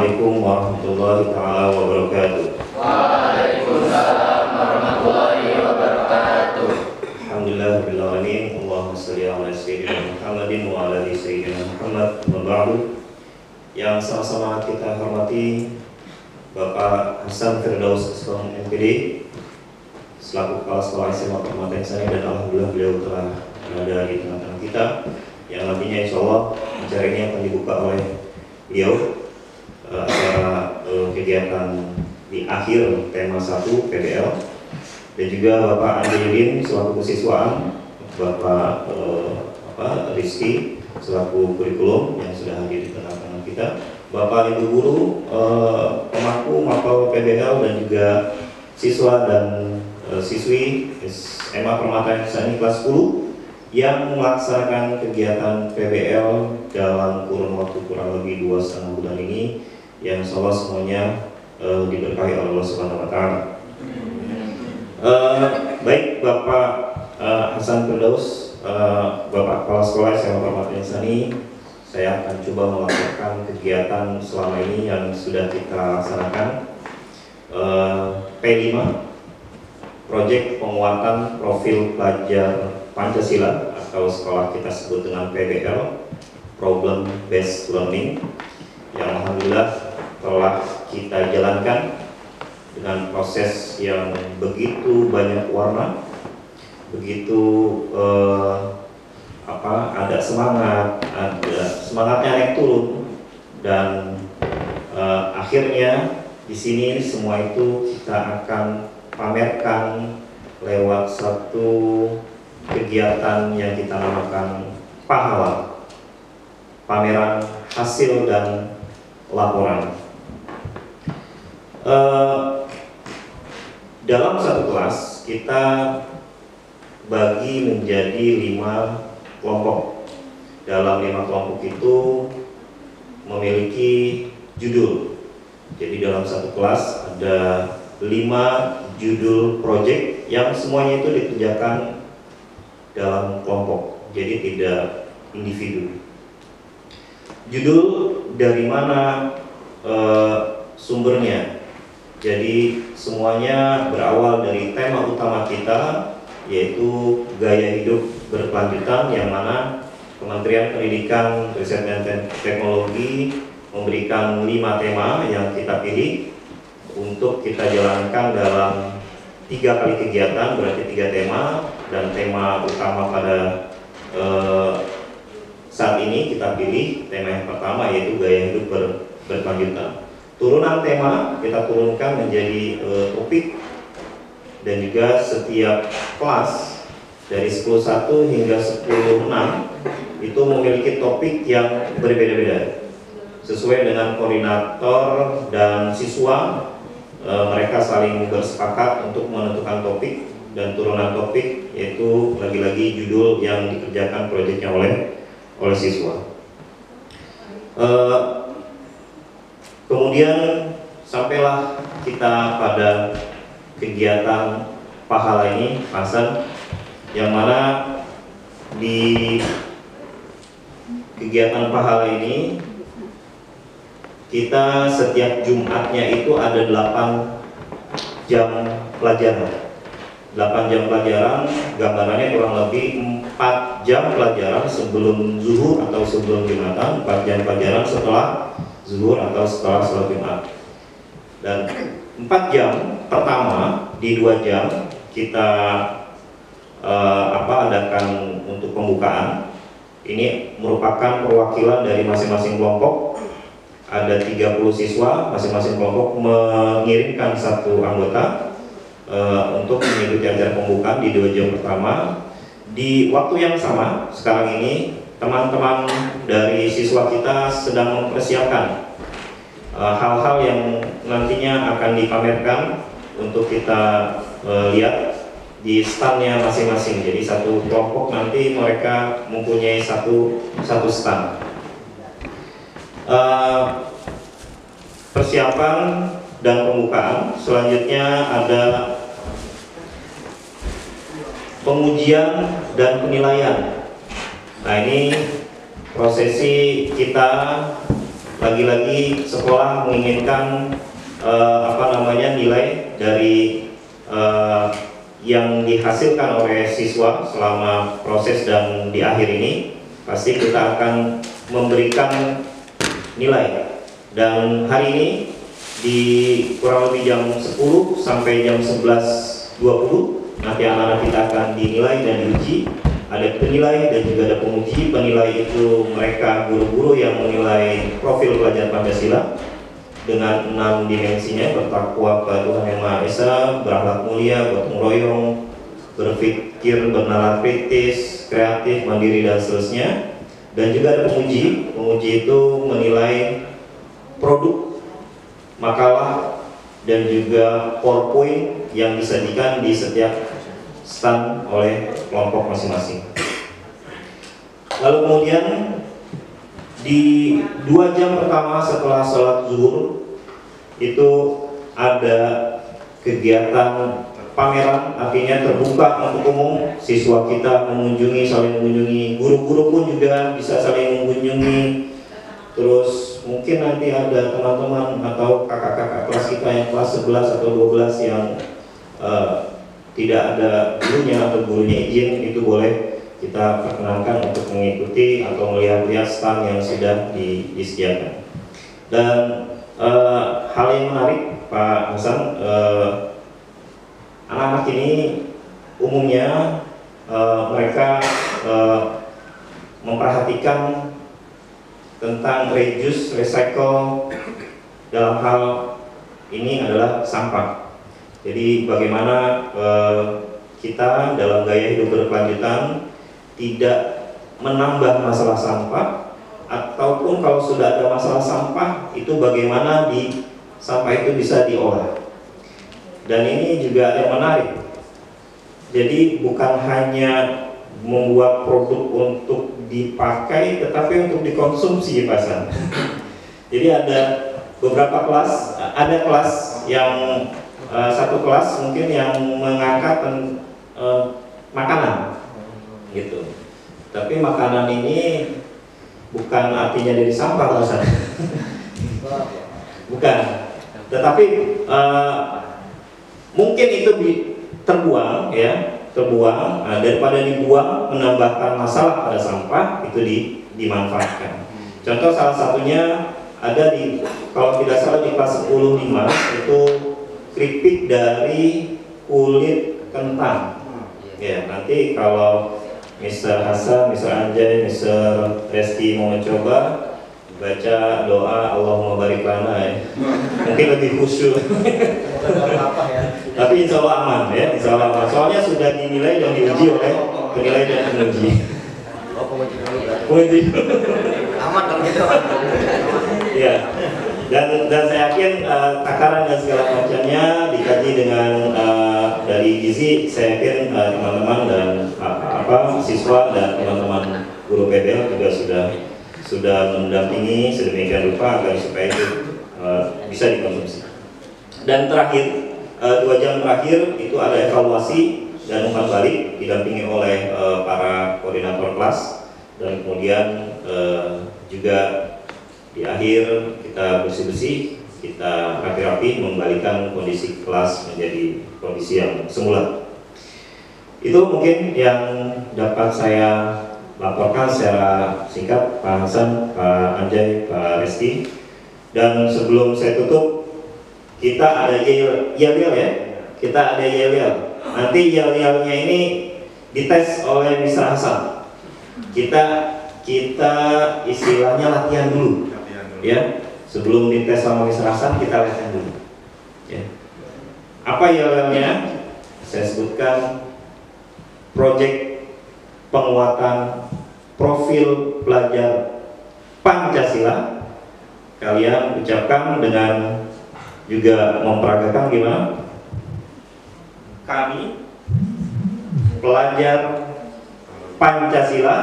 Assalamualaikum warahmatullahi taala wabarakatuh. Waalaikumsalam warahmatullahi wabarakatuh. Alhamdulillahirabbil alamin. Allahumma shalli ala sayyidina Muhammadin wa ala ali sayyidina Muhammad wa ba'du. Yang sama-sama kita hormati Bapak Hasan Firdaus Askom MPD selaku Kepala Sekolah SMA Permata Insani, dan alhamdulillah beliau telah berada di tengah-tengah kita, yang nantinya insya Allah acara ini akan dibuka oleh beliau. Acara kegiatan di akhir tema 1 PBL, dan juga Bapak Anjilin selaku kesiswaan, Bapak Rizky selaku kurikulum yang sudah hadir di tengah-tengah kita, Bapak Ibu Guru, pemangku mapel PBL, dan juga siswa dan siswi SMA Permata Insani kelas 10 yang melaksanakan kegiatan PBL dalam kurun waktu kurang lebih 2,5 bulan ini, yang insya Allah semuanya diberkahi oleh Allah Subhanahu wa Ta'ala. Baik Bapak Hasan Firdaus, Bapak Kepala Sekolah SMA Permata Insani, saya akan coba melakukan kegiatan selama ini yang sudah kita laksanakan. P5, Proyek Penguatan Profil Pelajar Pancasila, atau sekolah kita sebut dengan PBL, Problem Based Learning, yang alhamdulillah telah kita jalankan dengan proses yang begitu banyak warna, begitu ada semangatnya naik turun, dan akhirnya di sini semua itu kita akan pamerkan lewat satu kegiatan yang kita namakan pahala, pameran hasil dan laporan. Dalam satu kelas kita bagi menjadi 5 kelompok. Dalam 5 kelompok itu memiliki judul. Jadi dalam satu kelas ada 5 judul proyek yang semuanya itu dikerjakan dalam kelompok, jadi tidak individu. Judul dari mana sumbernya? Jadi semuanya berawal dari tema utama kita, yaitu gaya hidup berkelanjutan, yang mana Kementerian Pendidikan, Riset dan Teknologi memberikan 5 tema yang kita pilih untuk kita jalankan dalam 3 kali kegiatan, berarti 3 tema, dan tema utama pada saat ini kita pilih tema yang pertama, yaitu gaya hidup berkelanjutan. Turunan tema kita turunkan menjadi topik, dan juga setiap kelas dari 10.1 hingga 10.6 itu memiliki topik yang berbeda-beda sesuai dengan koordinator dan siswa. Mereka saling bersepakat untuk menentukan topik, dan turunan topik yaitu lagi-lagi judul yang dikerjakan proyeknya oleh siswa. Kemudian sampailah kita pada kegiatan pahala ini, Hasan, yang mana di kegiatan pahala ini kita setiap Jumatnya itu ada 8 jam pelajaran. 8 jam pelajaran, gambarannya kurang lebih 4 jam pelajaran sebelum zuhur atau sebelum Jumatan, 4 jam pelajaran setelah zuhur atau setelah sholat Jumat. Dan 4 jam pertama di 2 jam kita adakan untuk pembukaan. Ini merupakan perwakilan dari masing-masing kelompok. Ada 30 siswa, masing-masing kelompok mengirimkan 1 anggota untuk mengikuti acara pembukaan di 2 jam pertama. Di waktu yang sama sekarang ini, teman-teman dari siswa kita sedang mempersiapkan hal-hal yang nantinya akan dipamerkan untuk kita lihat di standnya masing-masing. Jadi satu kelompok nanti mereka mempunyai satu stand. Persiapan dan pembukaan. Selanjutnya ada pengujian dan penilaian. Nah, ini prosesi kita lagi-lagi sekolah menginginkan nilai dari yang dihasilkan oleh siswa selama proses dan di akhir ini, pasti kita akan memberikan nilai. Dan hari ini di kurang lebih jam 10 sampai jam 11.20 nanti anak-anak kita akan dinilai dan diuji. Ada penilai dan juga ada penguji. Penilai itu mereka guru-guru yang menilai profil pelajar Pancasila dengan 6 dimensinya: bertakwa kepada Tuhan Yang Maha Esa, berakhlak mulia, gotong royong, berpikir, bernalar kritis, kreatif, mandiri, dan seterusnya. Dan juga ada penguji. Penguji itu menilai produk, makalah, dan juga PowerPoint yang disajikan di setiap stand oleh kelompok masing-masing. Lalu kemudian di 2 jam pertama setelah sholat zuhur itu ada kegiatan pameran, artinya terbuka untuk umum. Siswa kita saling mengunjungi, guru-guru pun juga bisa saling mengunjungi. Terus mungkin nanti ada teman-teman atau kakak-kakak kelas kita yang kelas 11 atau 12 yang tidak ada gurunya atau gurunya izin, itu boleh kita perkenankan untuk mengikuti atau melihat-lihat stand yang sudah disediakan. Dan hal yang menarik Pak Hasan, anak-anak ini umumnya mereka memperhatikan tentang reuse, recycle dalam hal ini adalah sampah. Jadi bagaimana kita dalam gaya hidup berkelanjutan tidak menambah masalah sampah, ataupun kalau sudah ada masalah sampah itu bagaimana sampah itu bisa diolah. Dan ini juga ada yang menarik. Jadi bukan hanya membuat produk untuk dipakai, tetapi untuk dikonsumsi, Pak Hasan. Jadi ada beberapa kelas, ada kelas yang satu kelas mungkin yang mengangkat makanan, gitu. Tapi makanan ini bukan artinya dari sampah, Pak Hasan. Bukan. Tetapi mungkin itu terbuang, ya. Terbuang, daripada dibuang menambahkan masalah pada sampah, itu dimanfaatkan. Contoh salah satunya ada kalau tidak salah di kelas 10-5 itu keripik dari kulit kentang. Ya, nanti kalau Mr. Hasan, Mr. Anjay, Mr. Reski mau mencoba, baca doa Allahumma barik lana, ya. Mungkin lebih khusyuk. Tapi insya Allah aman, ya, insya Allah aman. Soalnya sudah dinilai dan diuji oleh penilai dan penguji. Penguji. Aman kalau gitu. Ya. Dan saya yakin takaran dan segala macamnya dikaji dengan dari gizi. Saya yakin teman-teman dan siswa dan teman-teman guru PBL juga sudah mendampingi sedemikian rupa agar supaya itu bisa dikonsumsi. Dan terakhir, 2 jam terakhir itu ada evaluasi dan umpan balik didampingi oleh para koordinator kelas, dan kemudian juga di akhir kita bersih-bersih, kita rapi-rapi mengembalikan kondisi kelas menjadi kondisi yang semula. Itu mungkin yang dapat saya laporkan secara singkat, Pak Hasan, Pak Anjay, Pak Reski. Dan sebelum saya tutup, kita ada yel-yel, ya. Kita ada yel-yel. Nanti yel-yelnya ini dites oleh Mr. Hasan. Kita istilahnya latihan dulu. Ya, sebelum dites sama Mr. Hasan kita latihan dulu. Ya. Apa yel-yelnya? Saya sebutkan proyek penguatan profil pelajar Pancasila. Kalian ucapkan dengan juga memperagakan gimana? Kami pelajar Pancasila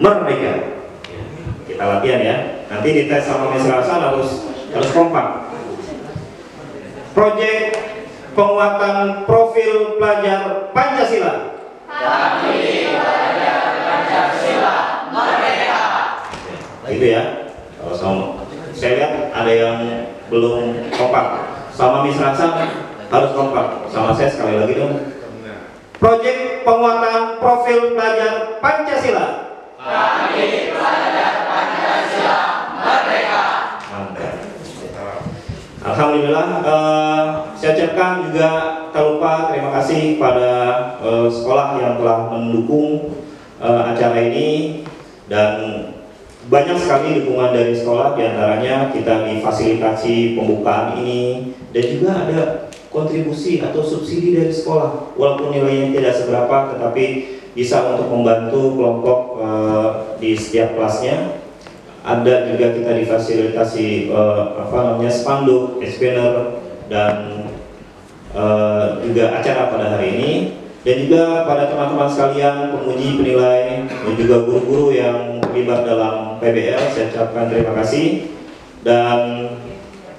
merdeka. Kita latihan, ya. Nanti dites sama Mr. Hasan harus kompak. Proyek penguatan profil pelajar Pancasila. Kami pelajar Pancasila merdeka. Gitu, ya. Kalau sama, saya lihat ada yang belum kompak. Sama Miss Rasa harus kompak. Sama saya sekali lagi dong. Proyek penguatan profil pelajar Pancasila. Kami pelajar Pancasila merdeka. Mantap. Alhamdulillah, saya ucapkan juga tak lupa terima kasih pada sekolah yang telah mendukung acara ini, dan banyak sekali dukungan dari sekolah, diantaranya kita difasilitasi pembukaan ini, dan juga ada kontribusi atau subsidi dari sekolah, walaupun nilainya tidak seberapa, tetapi bisa untuk membantu kelompok di setiap kelasnya. Ada juga kita difasilitasi spanduk, banner, dan juga acara pada hari ini. Dan juga pada teman-teman sekalian, penguji, penilai, dan juga guru-guru yang terlibat dalam PBL, saya ucapkan terima kasih. Dan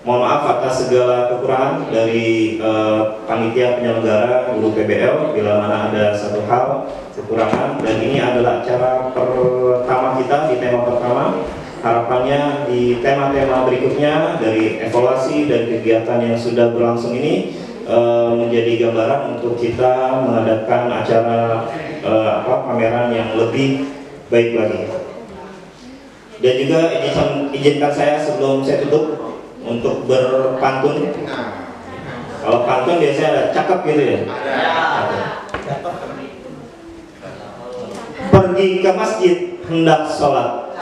mohon maaf atas segala kekurangan dari panitia penyelenggara guru PBL bila mana ada satu hal kekurangan. Dan ini adalah acara pertama kita di tema pertama. Harapannya di tema-tema berikutnya dari evaluasi dan kegiatan yang sudah berlangsung ini menjadi gambaran untuk kita mengadakan acara pameran yang lebih baik lagi. Dan juga izinkan saya sebelum saya tutup untuk berpantun. Kalau pantun biasanya ada cakep gitu ya. Pergi ke masjid hendak sholat,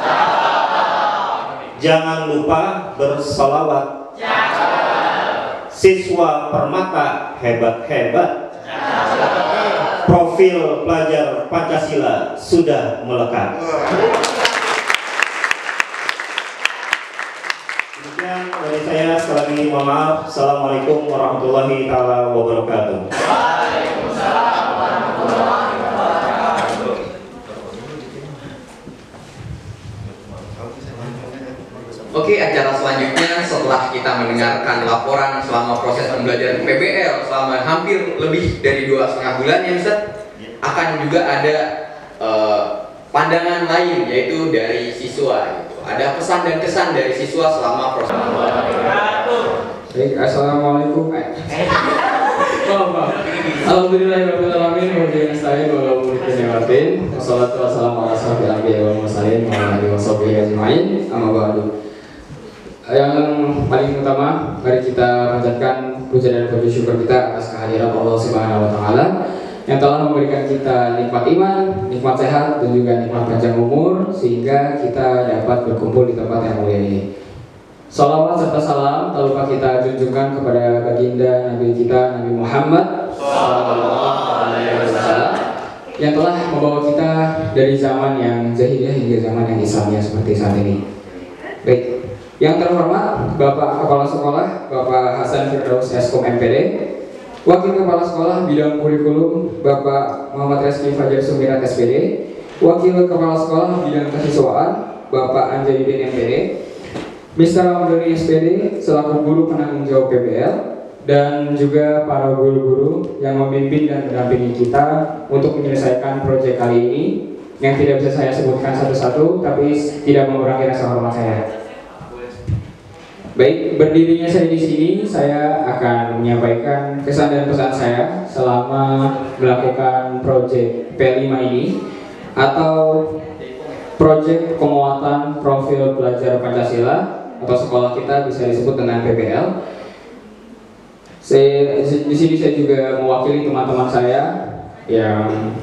jangan lupa bersolawat. Siswa permata hebat-hebat, profil pelajar Pancasila sudah melekat. Demikian dari saya, sekali lagi mohon maaf. Assalamualaikum warahmatullahi wabarakatuh. Waalaikumsalam warahmatullahi wabarakatuh. Oke, acara selanjutnya setelah kita mendengarkan laporan selama proses pembelajaran PBL selama hampir lebih dari 2,5 bulan ya Ustaz, akan juga ada pandangan lain yaitu dari siswa. Ada pesan dan kesan dari siswa selama proses. Baik, assalamualaikum. Alhamdulillahirobbilalamin. Kemudian saya Bapak Muhammad wassalatu wassalamu ala asyrofil anbiya'i wal mursalin wa ala alihi washabihi ajmain. Amma ba'du. Yang paling utama, mari kita panjatkan puja dan puji syukur kita atas kehadiran Allah Subhanahu wa taala yang telah memberikan kita nikmat iman, nikmat sehat, dan juga nikmat panjang umur sehingga kita dapat berkumpul di tempat yang mulia ini. Salawat serta salam tak lupa kita junjungkan kepada baginda Nabi kita Nabi Muhammad SAW yang telah membawa kita dari zaman yang jahiliyah hingga zaman yang Islamnya seperti saat ini. Baik, yang terhormat Bapak Kepala Sekolah Bapak Hasan Firdaus Eskom MPD, Wakil Kepala Sekolah Bidang Kurikulum Bapak Muhammad Reski Fajar Sumirat SPD, Wakil Kepala Sekolah Bidang Kesiswaan Bapak Anjayudin MPD, Mr. Ramadhani SPD selaku guru penanggung jawab PBL, dan juga para guru-guru yang memimpin dan mendampingi kita untuk menyelesaikan proyek kali ini yang tidak bisa saya sebutkan satu-satu tapi tidak mengurangi rasa hormat saya. Baik, berdirinya saya di sini, saya akan menyampaikan kesan dan pesan saya selama melakukan proyek P5 ini atau proyek penguatan profil pelajar Pancasila atau sekolah kita bisa disebut dengan PBL. Di sini saya juga mewakili teman-teman saya yang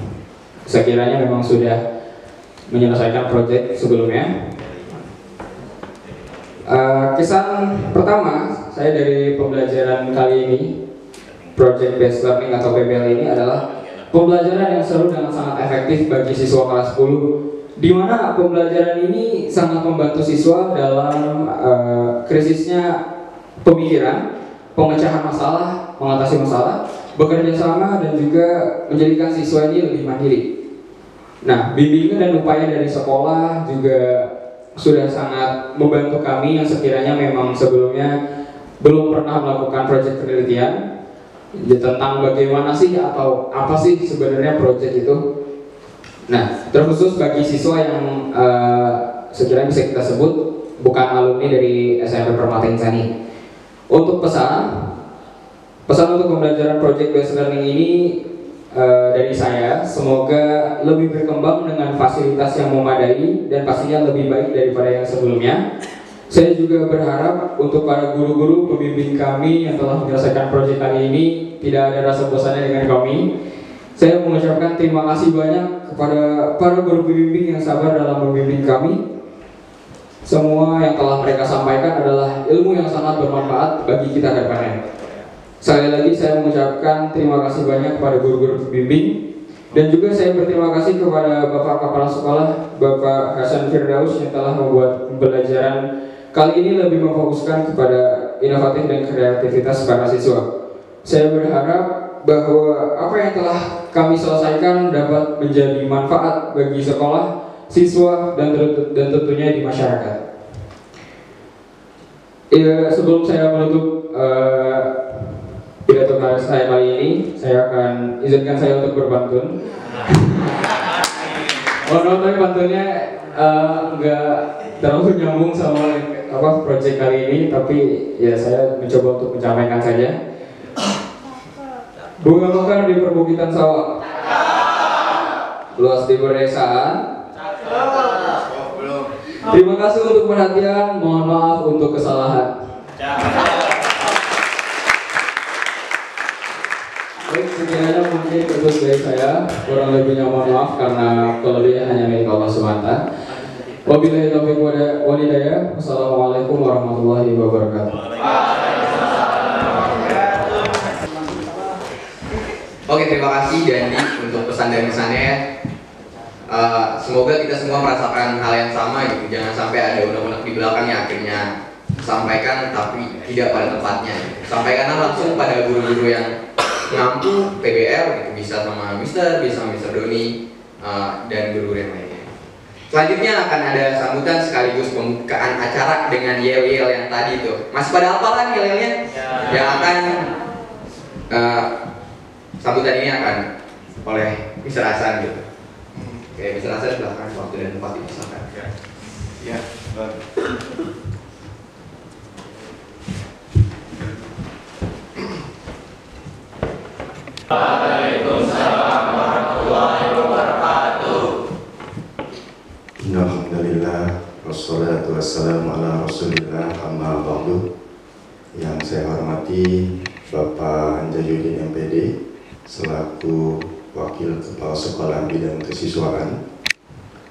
sekiranya memang sudah menyelesaikan proyek sebelumnya. Kesan pertama saya dari pembelajaran kali ini, Project Based Learning atau PBL ini adalah pembelajaran yang seru dan sangat efektif bagi siswa kelas 10, di mana pembelajaran ini sangat membantu siswa dalam krisisnya pemikiran, pemecahan masalah, mengatasi masalah, bekerja sama, dan juga menjadikan siswa ini lebih mandiri. Nah, bimbingan dan upaya dari sekolah juga sudah sangat membantu kami yang sekiranya memang sebelumnya belum pernah melakukan proyek penelitian tentang bagaimana sih atau apa sih sebenarnya proyek itu. Nah, terkhusus bagi siswa yang sekiranya bisa kita sebut bukan alumni dari SMP Permata Insani. Untuk pesan untuk pembelajaran project based learning ini dari saya, semoga lebih berkembang dengan fasilitas yang memadai dan pastinya lebih baik daripada yang sebelumnya. Saya juga berharap untuk para guru-guru pembimbing kami yang telah menyelesaikan proyek kali ini tidak ada rasa bosannya dengan kami. Saya mengucapkan terima kasih banyak kepada para guru pembimbing yang sabar dalam membimbing kami. Semua yang telah mereka sampaikan adalah ilmu yang sangat bermanfaat bagi kita ke depannya. Sekali lagi saya mengucapkan terima kasih banyak kepada guru-guru pembimbing, dan juga saya berterima kasih kepada Bapak Kepala Sekolah, Bapak Hasan Firdaus, yang telah membuat pembelajaran kali ini lebih memfokuskan kepada inovatif dan kreativitas para siswa. Saya berharap bahwa apa yang telah kami selesaikan dapat menjadi manfaat bagi sekolah, siswa, dan tentunya di masyarakat. Ya, sebelum saya menutup pidato saya kali ini, saya akan izinkan saya untuk berpantun. Tapi pantunnya nggak terlalu nyambung sama proyek kali ini, tapi ya saya mencoba untuk menyampaikan saja. Bunga mekar di perbukitan sawah, luas di pedesaan. Terima kasih untuk perhatian, mohon maaf untuk kesalahan. Baik, sekian mungkin untuk dari saya, kurang lebihnya mohon maaf karena kelebihan hanya milik Allah semata. Wabillahi taufiq wal hidayah. Wassalamualaikum warahmatullahi wabarakatuh. Oke, terima kasih Dandi untuk pesan dan kesannya. Semoga kita semua merasakan hal yang sama gitu. Jangan sampai ada unek-unek di belakang yang akhirnya sampaikan tapi tidak pada tempatnya. Sampaikanlah langsung pada guru-guru yang mampu PBL gitu, bisa sama Mister, bisa sama Mister Doni, dan guru yang lainnya. Selanjutnya akan ada sambutan sekaligus pembukaan acara dengan yel-yel yang tadi itu. Masih pada hafal kan yel-yelnya? Yang akan sambutan ini akan oleh Mister Hasan gitu. Oke, Mister Hasan silahkan, waktu dan tempat dipersilakan. Ya, baik. Waalaikumsalam warahmatullahi wabarakatuh. Alhamdulillah, wassalatu wassalamu ala rasulillah, amma ba'du. Yang saya hormati Bapak Anjayudin MPD selaku Wakil Kepala Sekolah Bidang Kesiswaan.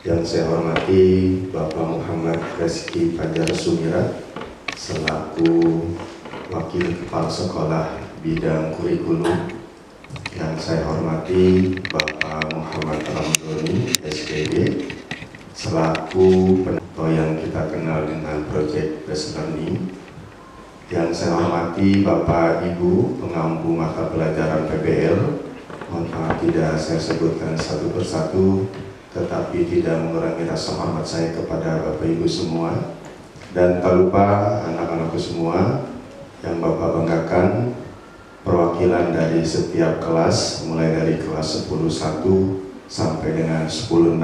Yang saya hormati Bapak Muhammad Reski Fajar Sumirat selaku Wakil Kepala Sekolah Bidang Kurikulum. Yang saya hormati Bapak Muhammad Ramdhani SPD selaku atau yang kita kenal dengan Project Based Learning. Yang saya hormati Bapak Ibu pengampu mata pelajaran PBL. Mohon maaf tidak saya sebutkan satu persatu, tetapi tidak mengurangi rasa hormat saya kepada Bapak Ibu semua. Dan tak lupa anak-anakku semua yang Bapak banggakan, perwakilan dari setiap kelas mulai dari kelas 10.1 sampai dengan 10.6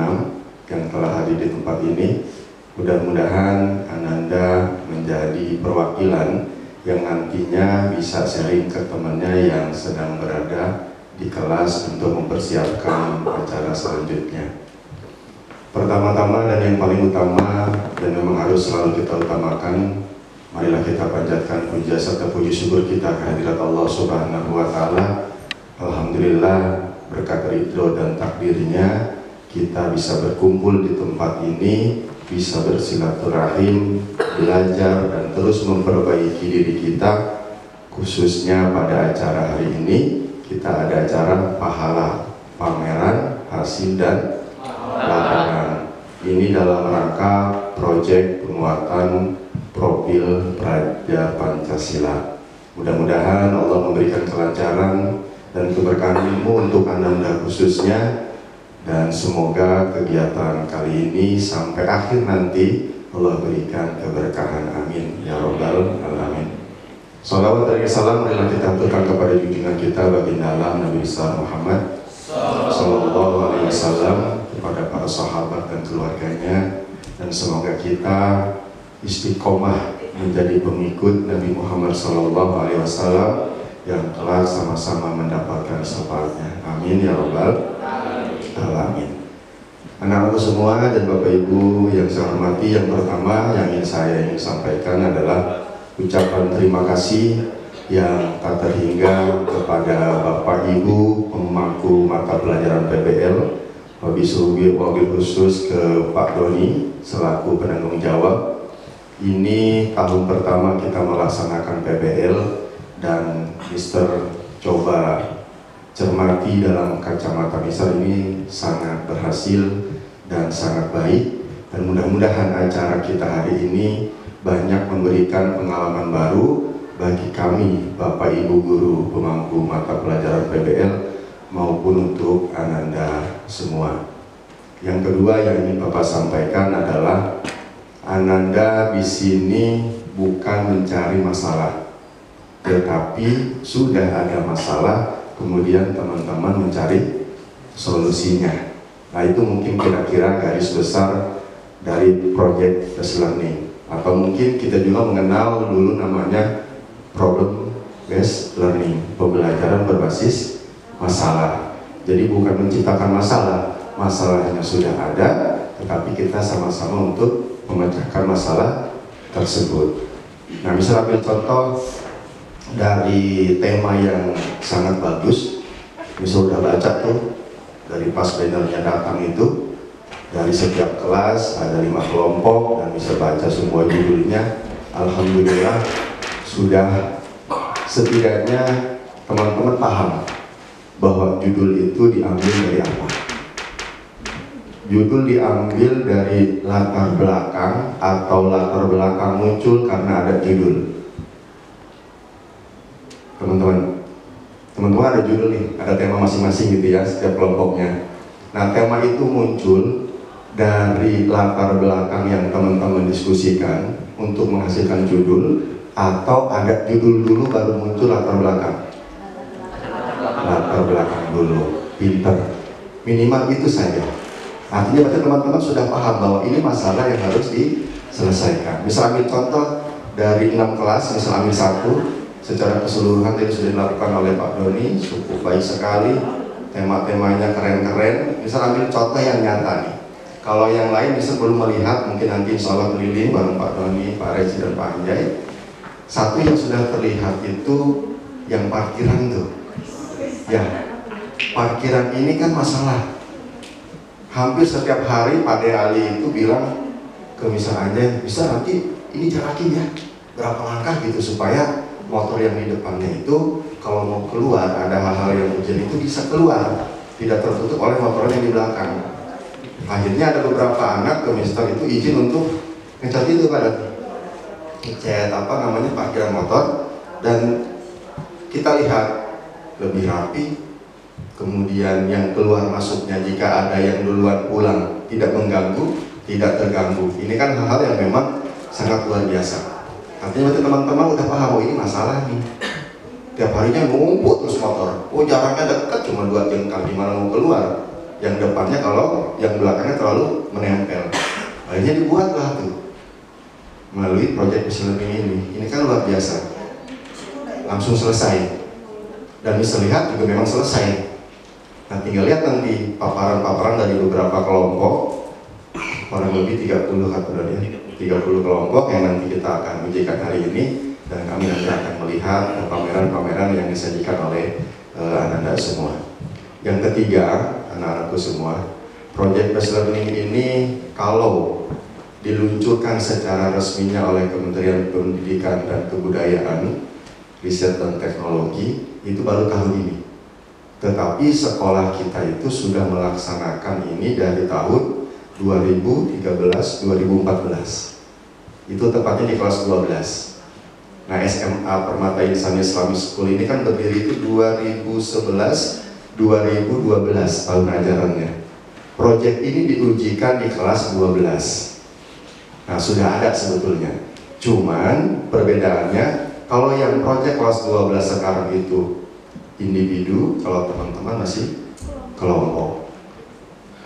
yang telah hadir di tempat ini. Mudah-mudahan Ananda menjadi perwakilan yang nantinya bisa sharing ke temannya yang sedang berada di kelas untuk mempersiapkan acara selanjutnya. Pertama-tama dan yang paling utama dan memang harus selalu kita utamakan, marilah kita panjatkan puja serta puji syukur kita kehadirat Allah Subhanahu wa Ta'ala. Alhamdulillah, berkat ridho dan takdirnya kita bisa berkumpul di tempat ini, bisa bersilaturahim, belajar dan terus memperbaiki diri kita. Khususnya pada acara hari ini kita ada acara pahala, pameran, hasil dan laporan. Ini dalam rangka proyek penguatan profil Praja Pancasila. Mudah-mudahan Allah memberikan kelancaran dan keberkahan ilmu untuk Ananda khususnya, dan semoga kegiatan kali ini sampai akhir nanti Allah berikan keberkahan. Amin ya robbal alamin. Salawat dan salam marilah kita aturkan kepada junjungan kita baginda alam Nabi besar Muhammad sallallahu alaihi wasallam, kepada para sahabat dan keluarganya, dan semoga kita istiqomah menjadi pengikut Nabi Muhammad SAW yang telah sama-sama mendapatkan syafaatnya. Amin ya rabbal alamin. Anak-anakku semua dan Bapak Ibu yang saya hormati, yang pertama yang ingin sampaikan adalah ucapan terima kasih yang tak terhingga kepada Bapak Ibu pemangku mata pelajaran PBL, wabil khusus ke Pak Doni selaku penanggung jawab. Ini tahun pertama kita melaksanakan PBL dan Mister coba cermati dalam kacamata Mister ini sangat berhasil dan sangat baik, dan mudah-mudahan acara kita hari ini banyak memberikan pengalaman baru bagi kami Bapak Ibu guru pemangku mata pelajaran PBL maupun untuk Ananda semua. Yang kedua yang ingin Bapak sampaikan adalah Ananda di sini bukan mencari masalah, tetapi sudah ada masalah, kemudian teman-teman mencari solusinya. Nah, itu mungkin kira-kira garis besar dari project based learning, atau mungkin kita juga mengenal dulu namanya problem based learning, pembelajaran berbasis masalah. Jadi bukan menciptakan masalah, masalahnya sudah ada, tetapi kita sama-sama untuk memecahkan masalah tersebut. Nah, misalnya ambil contoh dari tema yang sangat bagus, misalnya udah baca tuh dari pas bannernya datang itu, dari setiap kelas ada 5 kelompok dan bisa baca semua judulnya. Alhamdulillah sudah setidaknya teman-teman paham bahwa judul itu diambil dari apa. Judul diambil dari latar belakang atau latar belakang muncul karena ada judul. Teman-teman ada judul nih, ada tema masing-masing gitu ya, setiap kelompoknya. Nah, tema itu muncul dari latar belakang yang teman-teman diskusikan untuk menghasilkan judul, atau ada judul dulu baru muncul latar belakang? Latar belakang dulu, pinter. Minimal itu saja. Artinya berarti teman-teman sudah paham bahwa ini masalah yang harus diselesaikan. Misal ambil contoh dari 6 kelas, misal ambil 1, secara keseluruhan tadi sudah dilakukan oleh Pak Doni, cukup baik sekali, tema-temanya keren-keren. Misal ambil contoh yang nyata nih. Kalau yang lain bisa belum melihat, mungkin nanti insya Allah keliling bareng Pak Doni, Pak Rezi dan Pak Anjay. Satu yang sudah terlihat itu yang parkiran tuh. Ya, parkiran ini kan masalah. Hampir setiap hari Pak De Ali itu bilang ke Misal Anjay, bisa nanti ini jarakin ya berapa langkah gitu supaya motor yang di depannya itu kalau mau keluar ada hal-hal yang hujan itu bisa keluar, tidak tertutup oleh motor yang di belakang. Akhirnya ada beberapa anak ke Mister itu izin untuk ngecat itu pada ngecat parkiran motor, dan kita lihat lebih rapi. Kemudian yang keluar masuknya jika ada yang duluan pulang tidak mengganggu, tidak terganggu. Ini kan hal-hal yang memang sangat luar biasa. Artinya berarti teman-teman udah paham, oh ini masalah nih. Tiap harinya ngumpul terus motor. Oh jaraknya dekat cuma 2 jengkal, gimana mau keluar? Yang depannya kalau yang belakangnya terlalu menempel. Akhirnya dibuatlah tuh melalui project based learning ini. Ini kan luar biasa. Langsung selesai. Dan bisa lihat juga memang selesai. Nah, tinggal lihat nanti paparan-paparan dari beberapa kelompok, kurang lebih 30 kelompok yang nanti kita akan ujikan hari ini, dan kami nanti akan melihat pameran-pameran yang disajikan oleh Ananda semua. Yang ketiga, anak-anakku semua, project based learning ini kalau diluncurkan secara resminya oleh Kementerian Pendidikan dan Kebudayaan, Riset dan Teknologi, itu baru tahun ini. Tetapi sekolah kita itu sudah melaksanakan ini dari tahun 2013-2014. Itu tepatnya di kelas 12. Nah, SMA Permata Insani Islamic School ini kan berdiri itu 2011-2012 tahun ajarannya. Proyek ini diujikan di kelas 12. Nah, sudah ada sebetulnya. Cuman perbedaannya, kalau yang proyek kelas 12 sekarang itu individu, kalau teman-teman masih kelompok.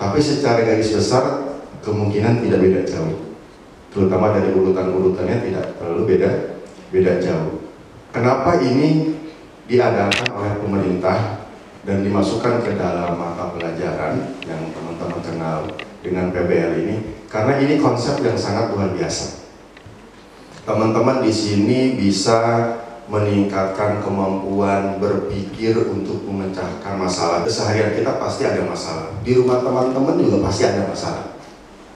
Tapi secara garis besar kemungkinan tidak beda jauh. terutama dari urutan-urutannya tidak terlalu beda jauh. Kenapa ini diadakan oleh pemerintah dan dimasukkan ke dalam mata pelajaran yang teman-teman kenal dengan PBL ini? Karena ini konsep yang sangat luar biasa. Teman-teman di sini bisa meningkatkan kemampuan berpikir untuk memecahkan masalah. Keseharian kita pasti ada masalah. Di rumah teman-teman juga pasti ada masalah.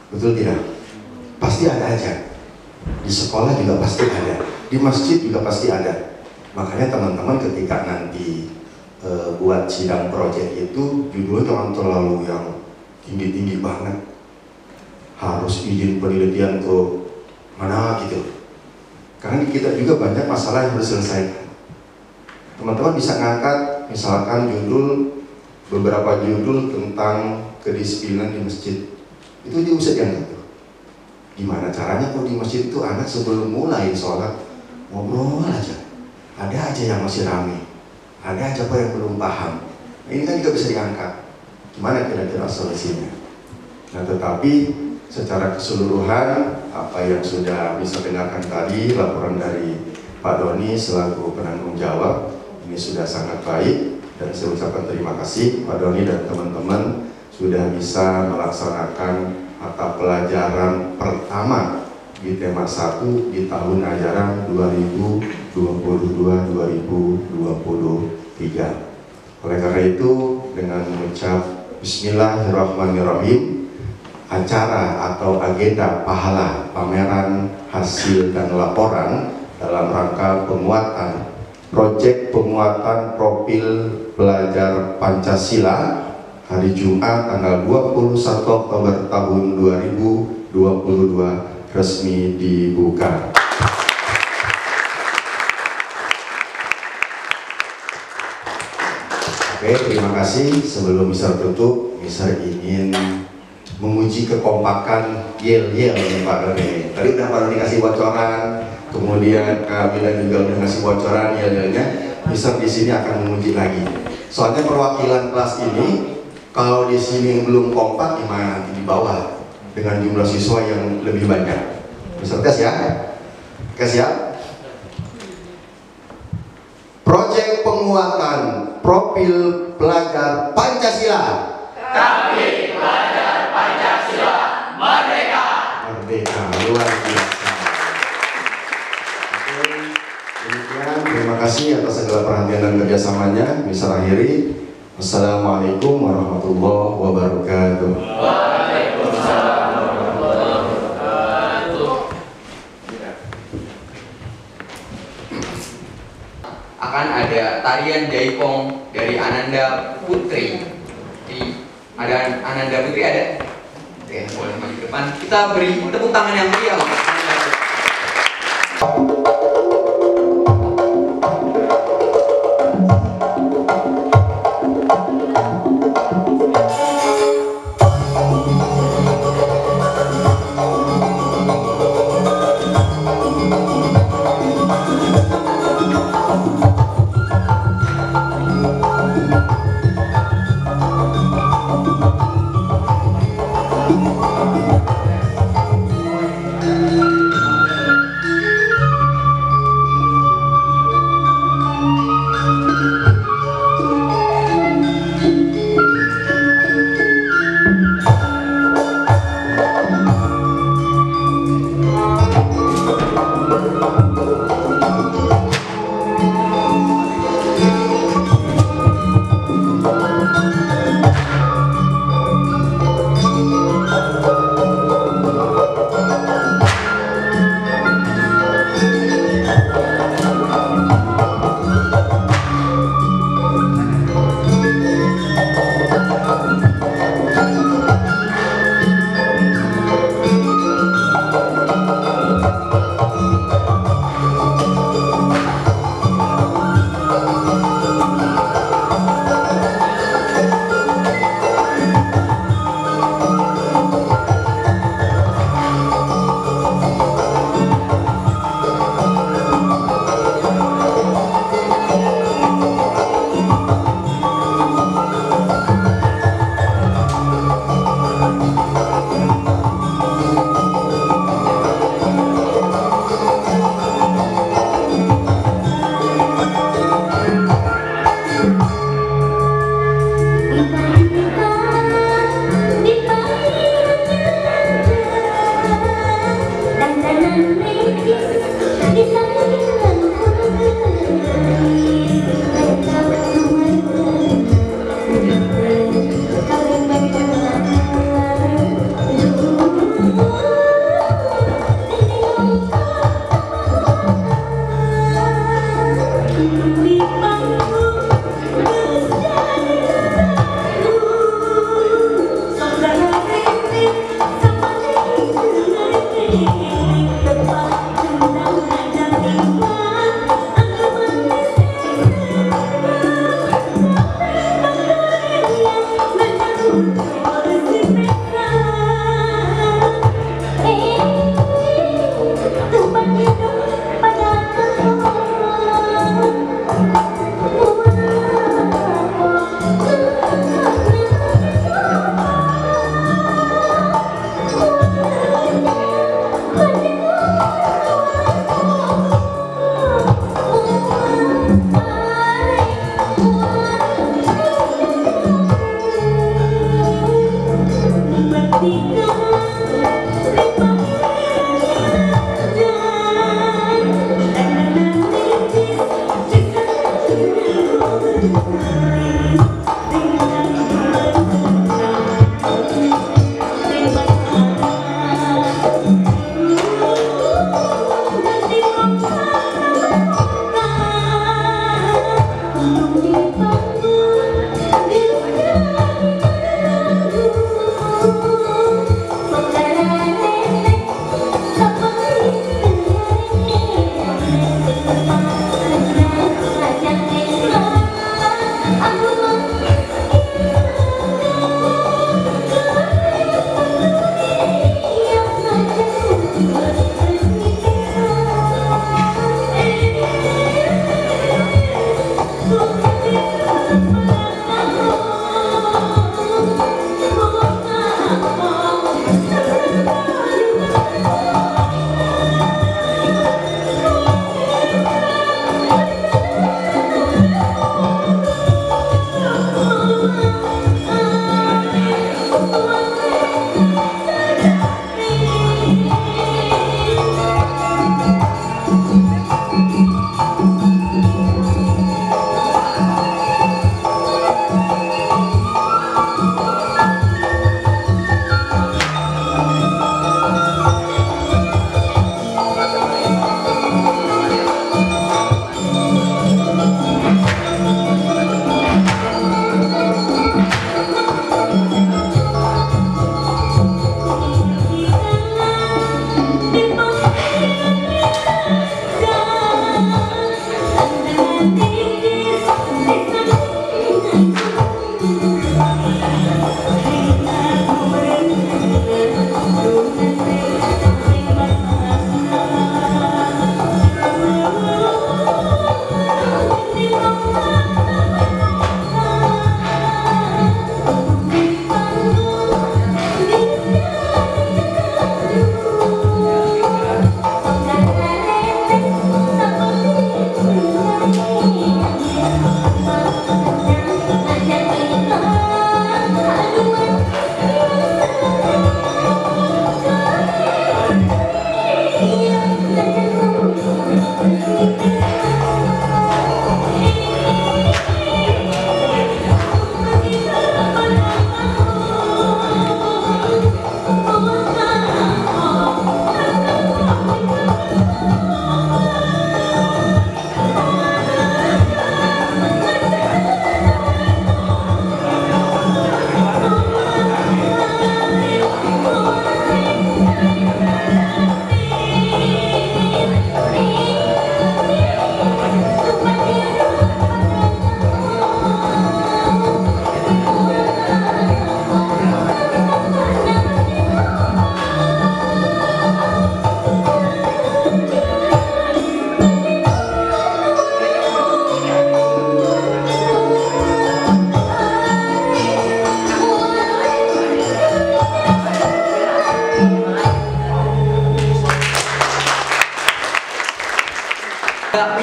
Betul tidak? Pasti ada aja. Di sekolah juga pasti ada. Di masjid juga pasti ada. Makanya teman-teman ketika nanti buat sidang proyek itu, judulnya jangan terlalu yang tinggi-tinggi banget. Harus izin penelitian ke mana gitu. Karena kita juga banyak masalah yang harus diselesaikan. Teman-teman bisa ngangkat misalkan beberapa judul tentang kedisiplinan di masjid. Itu dia bisa diangkat. Gimana caranya kalau di masjid itu anak sebelum mulai sholat ngobrol aja. Ada aja yang masih rame. Ada aja apa yang belum paham. Nah, ini kan juga bisa diangkat. Gimana kira-kira solusinya? Nah, tetapi secara keseluruhan apa yang sudah bisa dengarkan tadi, laporan dari Pak Doni selaku penanggung jawab, ini sudah sangat baik dan saya ucapkan terima kasih Pak Doni dan teman-teman sudah bisa melaksanakan mata pelajaran pertama di tema 1 di tahun ajaran 2022-2023. Oleh karena itu, dengan mengucap Bismillahirrahmanirrahim, acara atau agenda pahala pameran hasil dan laporan dalam rangka penguatan proyek penguatan profil pelajar Pancasila hari Jumat tanggal 21 Oktober tahun 2022 resmi dibuka. Oke, terima kasih. Sebelum bisa tutup, Mister ingin menguji kekompakan yel-yel Pak Doni. Tadi udah Pak Doni kasih bocoran, kemudian Bila juga udah ngasih bocoran yel-yelnya. Mister di sini akan menguji lagi. Soalnya perwakilan kelas ini kalau di sini belum kompak gimana nanti di bawah dengan jumlah siswa yang lebih banyak. Mister tes ya. Oke, siap. Proyek penguatan profil pelajar Pancasila. Kami pelajar Pancasila merdeka. Merdeka, luar biasa. Oke, demikian terima kasih atas segala perhatian dan kerjasamanya. Bisa akhiri. Assalamualaikum warahmatullahi wabarakatuh. Waalaikumsalam warahmatullahi wabarakatuh. Akan ada tarian jaipong dari Ananda Putri. Ada Ananda Putri ada? Oke, boleh maju ke depan. Kita beri tepuk tangan yang meriah untuk Ananda Putri.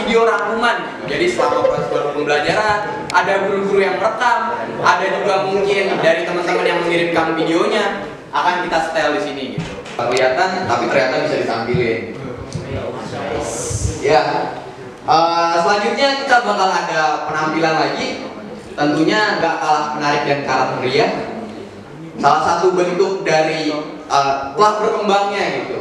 Video rangkuman. Jadi selama proses pembelajaran ada guru-guru yang merekam, ada juga mungkin dari teman-teman yang mengirimkan videonya akan kita setel di sini gitu. Kelihatan tapi ternyata bisa ditampilin. Ya. Selanjutnya kita bakal ada penampilan lagi. Tentunya nggak kalah menarik dan kalah meriah. Salah satu bentuk dari telah berkembangnya gitu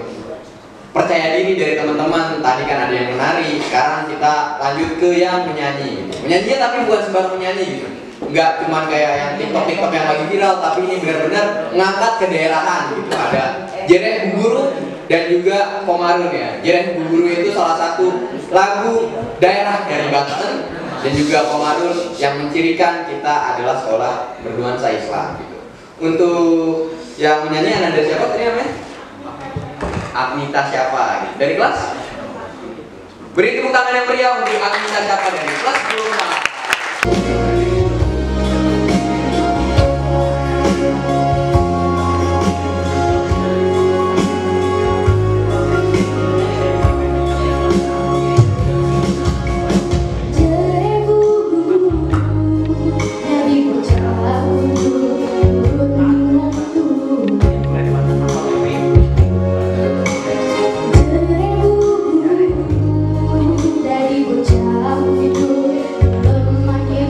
percaya diri dari teman-teman. Tadi kan ada yang menari, sekarang kita lanjut ke yang menyanyi. Menyanyinya tapi bukan sembarang menyanyi gitu. Nggak cuma kayak yang TikTok yang lagi viral, tapi ini benar-benar ngangkat ke daerahan gitu. Ada Jereh Guru dan juga Komarun ya. Jereh Guru itu salah satu lagu daerah dari Banten, dan juga Komarun yang mencirikan kita adalah sekolah bernuansa Islam gitu. Untuk yang menyanyi ada siapa tadi namanya? Agnita siapa gitu. Dari kelas? Beri tepuk tangan yang meriah untuk Agnita siapa dari kelas 10. Dari bocah itu lemahnya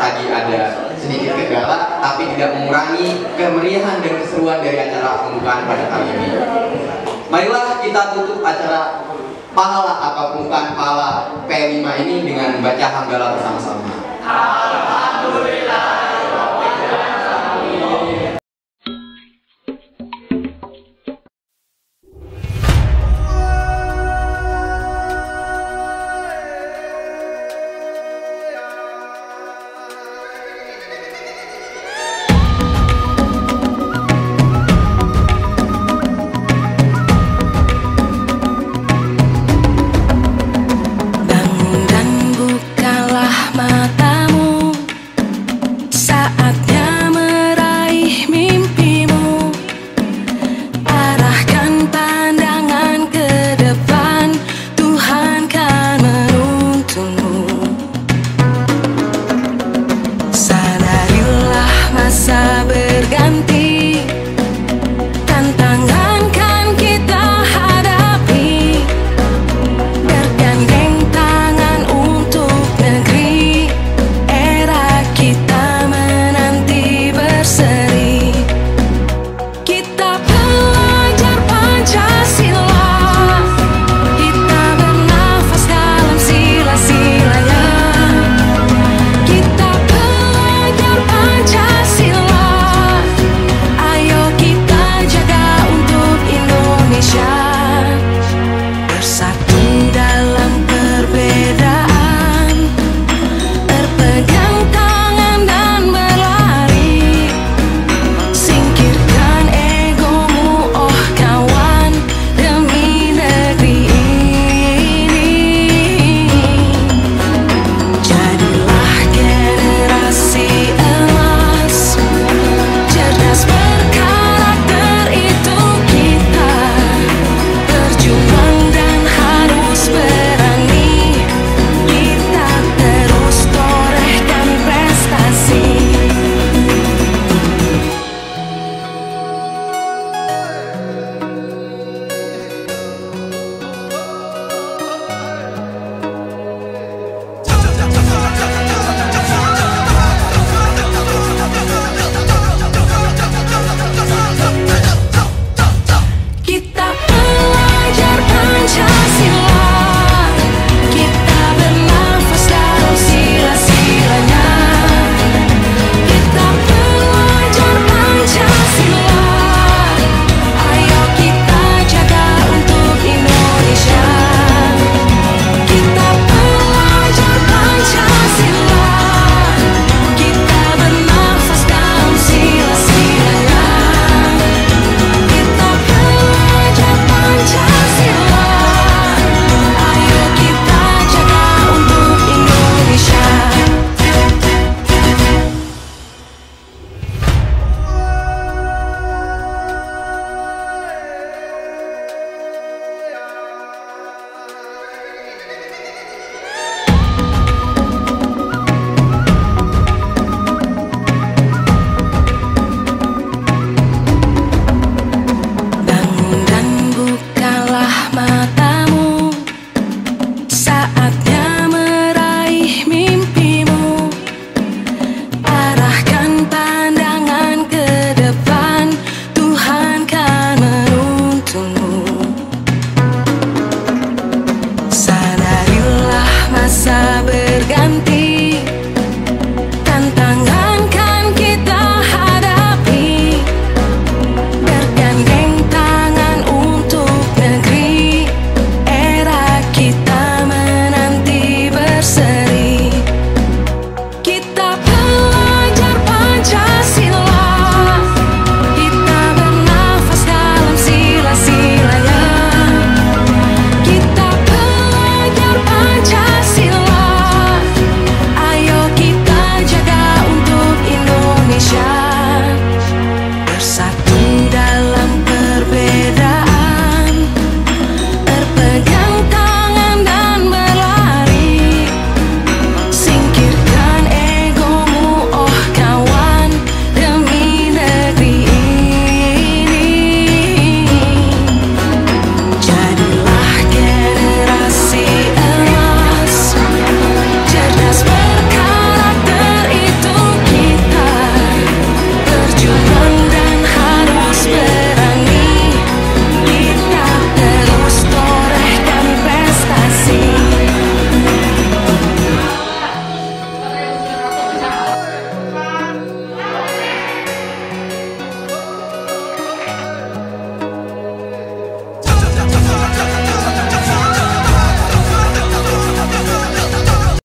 tadi ada sedikit kendala, tapi tidak mengurangi kemeriahan dan keseruan dari acara pembukaan pada kali ini. Marilah kita tutup acara pahala atau pembukaan pahala P5 ini dengan baca hamdalah bersama-sama. Alhamdulillah.